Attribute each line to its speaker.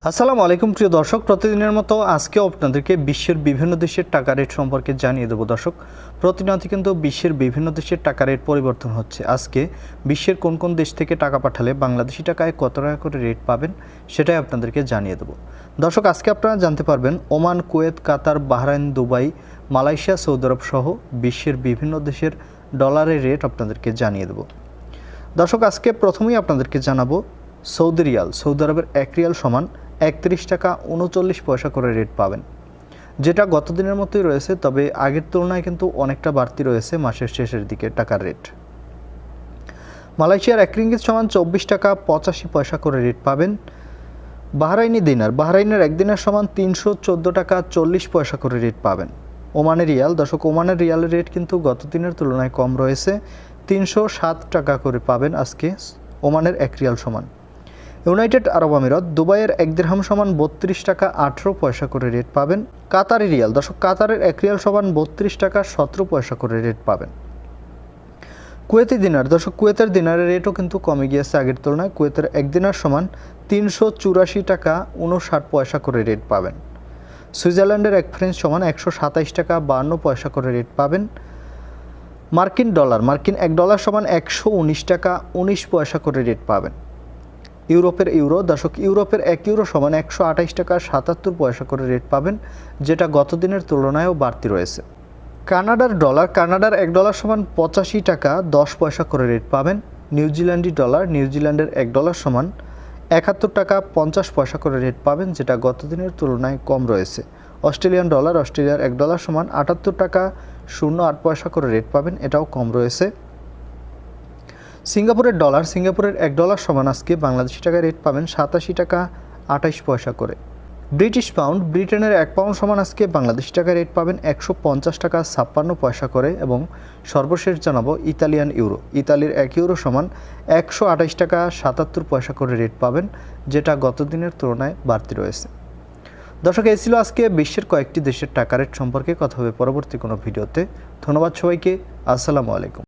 Speaker 1: আসসালামু আলাইকুম প্রিয় দর্শক, প্রতিদিনের মতো আজকেও আপনাদেরকে বিশ্বের বিভিন্ন দেশের টাকা রেট সম্পর্কে জানিয়ে দেবো। দর্শক, প্রতিনিয়ত কিন্তু বিশ্বের বিভিন্ন দেশের টাকা রেট পরিবর্তন হচ্ছে। আজকে বিশ্বের কোন কোন দেশ থেকে টাকা পাঠালে বাংলাদেশি টাকায় কত টাকা করে রেট পাবেন সেটাই আপনাদেরকে জানিয়ে দেবো। দর্শক, আজকে আপনারা জানতে পারবেন ওমান, কুয়েত, কাতার, বাহরাইন, দুবাই, মালয়েশিয়া, সৌদি আরব সহ বিশ্বের বিভিন্ন দেশের ডলারের রেট আপনাদেরকে জানিয়ে দেবো। দর্শক, আজকে প্রথমেই আপনাদেরকে জানাবো সৌদি রিয়াল। সৌদি আরবের 1 রিয়াল সমান 31 টাকা 39 পয়সা করে রেট পাবেন, যেটা গত দিনের মতোই রয়েছে, তবে আগের তুলনায় কিন্তু অনেকটা বাড়তি রয়েছে মাসের শেষের দিকে টাকার রেট। মালয়েশিয়ার 1 রিঙ্গিত সমান 24 টাকা 85 পয়সা করে রেট পাবেন। বাহরাইনি দিনার, বাহরাইনের 1 দিনার সমান 314 টাকা 40 পয়সা করে রেট পাবেন। ওমানের রিয়াল, দর্শক ওমানের রিয়ালের রেট কিন্তু গত দিনের তুলনায় কম রয়েছে, 307 টাকা করে পাবেন আজকে ওমানের 1 রিয়াল সমান। ইউনাইটেড আরব আমিরাত, দুবাইয়ের 1 দিরহাম সমান 32 টাকা 18 পয়সা করে রেট পাবেন। কাতারি রিয়াল, দর্শক কাতারের 1 রিয়াল সমান 32 টাকা 17 পয়সা করে রেট পাবেন। কুয়েতি দিনার, দর্শক কুয়েতের দিনারের রেটও কিন্তু কমে গিয়েছে আগের তুলনায়। কুয়েতের 1 দিনার সমান 384 টাকা 59 পয়সা করে রেট পাবেন। সুইজারল্যান্ডের 1 ফ্রেঞ্চ সমান 127 টাকা 52 পয়সা করে রেট পাবেন। মার্কিন ডলার, মার্কিন 1 ডলার সমান 119 টাকা 19 পয়সা করে রেট পাবেন। ইউরোপের ইউরো, দর্শক ইউরোপের 1 ইউরো সমান 128 টাকা 77 পয়সা করে রেট পাবেন, যেটা গত দিনের তুলনায়ও বাড়তি রয়েছে। কানাডার ডলার, কানাডার 1 ডলার সমান 85 টাকা 10 পয়সা করে রেট পাবেন। নিউজিল্যান্ডি ডলার, নিউজিল্যান্ডের 1 ডলার সমান 71 টাকা 50 পয়সা করে রেট পাবেন, যেটা গত দিনের তুলনায় কম রয়েছে। অস্ট্রেলিয়ান ডলার, অস্ট্রেলিয়ার 1 ডলার সমান 78 টাকা 08 পয়সা করে রেট পাবেন, এটাও কম রয়েছে। সিঙ্গাপুরের ডলার, সিঙ্গাপুরের 1 ডলার সমান আজকে বাংলাদেশি টাকায় রেট পাবেন 87 টাকা 28 পয়সা করে। ব্রিটিশ পাউন্ড, ব্রিটেনের 1 পাউন্ড সমান আজকে বাংলাদেশি টাকায় রেট পাবেন 150 টাকা 56 পয়সা করে। এবং সর্বশেষ জানাবো ইতালিয়ান ইউরো, ইতালির 1 ইউরো সমান 128 টাকা 77 পয়সা করে রেট পাবেন, যেটা গত দিনের তুলনায় বাড়তি রয়েছে। দর্শক, এই ছিল আজকে বিশ্বের কয়েকটি দেশের টাকা রেট সম্পর্কে। কথা হবে পরবর্তী কোনো ভিডিওতে। ধন্যবাদ সবাইকে। আসসালামু আলাইকুম।